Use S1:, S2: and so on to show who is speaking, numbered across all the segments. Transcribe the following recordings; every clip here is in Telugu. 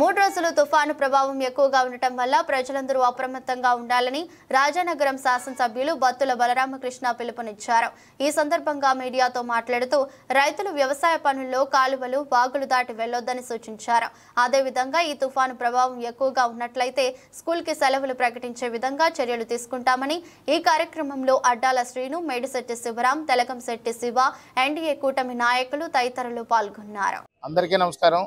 S1: 3 రోజులు తుఫాను ప్రభావం ఎక్కువగా ఉండటం వల్ల ప్రజలందరూ అప్రమత్తంగా ఉండాలని రాజానగరం శాసనసభ్యులు బత్తుల బలరామకృష్ణ పిలుపునిచ్చారు. ఈ సందర్భంగా మీడియాతో మాట్లాడుతూ రైతులు వ్యవసాయ పనుల్లో కాలువలు, వాగులు దాటి వెళ్లొద్దని సూచించారు. అదేవిధంగా ఈ తుఫాను ప్రభావం ఎక్కువగా ఉన్నట్లయితే స్కూల్కి సెలవులు ప్రకటించే విధంగా చర్యలు తీసుకుంటామని ఈ కార్యక్రమంలో అడ్డాల శ్రీను, మేడిశెట్టి శివరాం, తెలకంశెట్టి శివ, ఎన్డీఏ కూటమి నాయకులు తదితరులు పాల్గొన్నారు.
S2: అందరికీ నమస్కారం.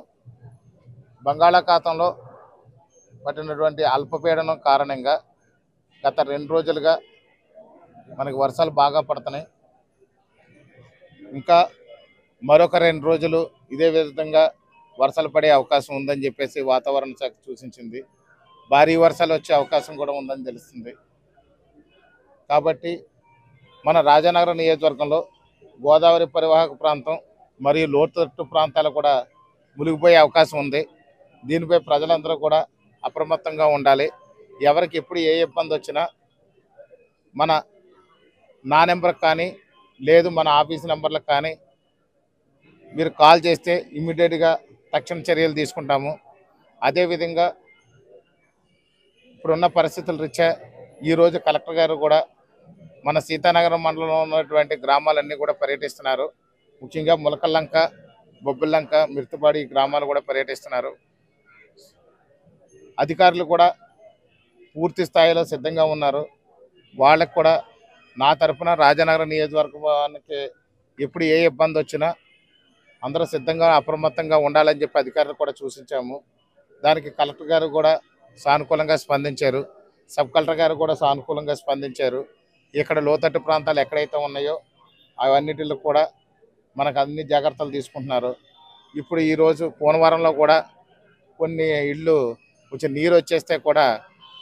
S2: బంగాళాఖాతంలో పట్టినటువంటి అల్పపీడనం కారణంగా గత 2 రోజులుగా మనకి వర్షాలు బాగా పడుతున్నాయి. ఇంకా మరొక 2 రోజులు ఇదే విధంగా వర్షాలు పడే అవకాశం ఉందని చెప్పేసి వాతావరణ శాఖ సూచించింది. భారీ వర్షాలు వచ్చే అవకాశం కూడా ఉందని తెలుస్తుంది. కాబట్టి మన రాజానగరం నియోజకవర్గంలో గోదావరి పరివాహక ప్రాంతం మరియు లోతట్టు ప్రాంతాలు కూడా మునిగిపోయే అవకాశం ఉంది. దీనిపై ప్రజలందరూ కూడా అప్రమత్తంగా ఉండాలి. ఎవరికి ఎప్పుడు ఏ ఇబ్బంది వచ్చినా నా నెంబర్కి కానీ లేదు మన ఆఫీస్ నెంబర్లకు కానీ మీరు కాల్ చేస్తే ఇమ్మీడియట్గా తక్షణ చర్యలు తీసుకుంటాము. అదేవిధంగా ఇప్పుడున్న పరిస్థితుల రీత్యా ఈరోజు కలెక్టర్ గారు కూడా మన సీతానగరం మండలంలో ఉన్నటువంటి గ్రామాలన్నీ కూడా పర్యటిస్తున్నారు. ముఖ్యంగా ములకల్లంక, బొబ్బిల్లంక, మిర్తుపాడి గ్రామాలు కూడా పర్యటిస్తున్నారు. అధికారులు కూడా పూర్తి స్థాయిలో సిద్ధంగా ఉన్నారు. వాళ్ళకు కూడా నా తరఫున రాజానగరం నియోజకవర్గానికి ఎప్పుడు ఏ ఇబ్బంది వచ్చినా అందరూ సిద్ధంగా అప్రమత్తంగా ఉండాలని చెప్పి అధికారులు కూడా సూచించాము. దానికి కలెక్టర్ గారు కూడా సానుకూలంగా స్పందించారు. సబ్ కలెక్టర్ గారు కూడా సానుకూలంగా స్పందించారు. ఇక్కడ లోతట్టు ప్రాంతాలు ఎక్కడైతే ఉన్నాయో అవన్నిటిలో కూడా మనకు అన్ని జాగ్రత్తలు తీసుకుంటున్నారు. ఇప్పుడు ఈరోజు పోనవరంలో కూడా కొన్ని ఇళ్ళు కొంచెం నీరు వచ్చేస్తే కూడా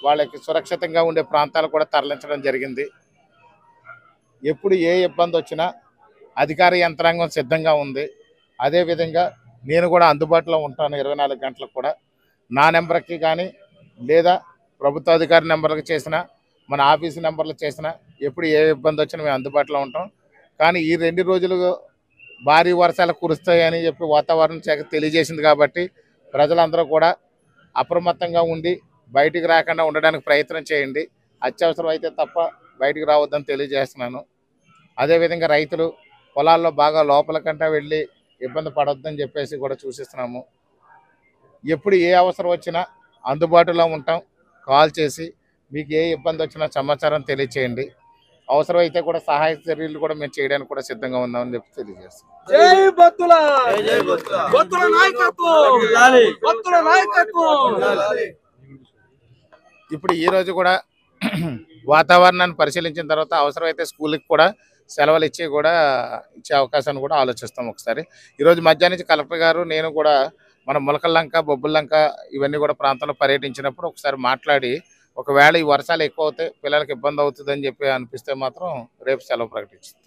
S2: వాళ్ళకి సురక్షితంగా ఉండే ప్రాంతాలు కూడా తరలించడం జరిగింది. ఎప్పుడు ఏ ఇబ్బంది వచ్చినా అధికార యంత్రాంగం సిద్ధంగా ఉంది. అదేవిధంగా నేను కూడా అందుబాటులో ఉంటాను 24 గంటలకు కూడా. నా నెంబర్కి కానీ లేదా ప్రభుత్వ అధికారి నెంబర్కి చేసినా మన ఆఫీసు నెంబర్లు చేసినా ఎప్పుడు ఏ ఇబ్బంది వచ్చినా మేము అందుబాటులో ఉంటాం. కానీ ఈ 2 రోజులు భారీ వర్షాలు కురుస్తాయని చెప్పి వాతావరణ శాఖ తెలియజేసింది. కాబట్టి ప్రజలందరూ కూడా అప్రమత్తంగా ఉండి బయటికి రాకుండా ఉండడానికి ప్రయత్నం చేయండి. అత్యవసరం అయితే తప్ప బయటికి రావద్దని తెలియజేస్తున్నాను. అదేవిధంగా రైతులు పొలాల్లో బాగా లోపల కంటే వెళ్ళి ఇబ్బంది పడొద్దని చెప్పేసి కూడా సూచిస్తున్నాము. ఎప్పుడు ఏ అవసరం వచ్చినా అందుబాటులో ఉంటాం. కాల్ చేసి మీకు ఏ ఇబ్బంది వచ్చినా సమాచారం తెలియచేయండి. అవసరమైతే కూడా సహాయ చర్యలు కూడా మేము చేయడానికి కూడా సిద్ధంగా ఉన్నామని చెప్పి తెలియజేస్తాం. ఇప్పుడు ఈ రోజు కూడా వాతావరణాన్ని పరిశీలించిన తర్వాత అవసరమైతే స్కూల్కి కూడా సెలవులు ఇచ్చే అవకాశాన్ని కూడా ఆలోచిస్తాం. ఒకసారి ఈరోజు మధ్యాహ్నం నుంచి కలెక్టర్ గారు నేను కూడా మన ములకల్లంక, బొబ్బుల్లంక ఇవన్నీ కూడా ప్రాంతంలో పర్యటించినప్పుడు ఒకసారి మాట్లాడి ఒకవేళ ఈ వర్షాలు ఎక్కువ అవుతాయి, పిల్లలకి ఇబ్బంది అవుతుందని చెప్పి అనిపిస్తే మాత్రం రేపు సెలవు ప్రకటిస్తాం.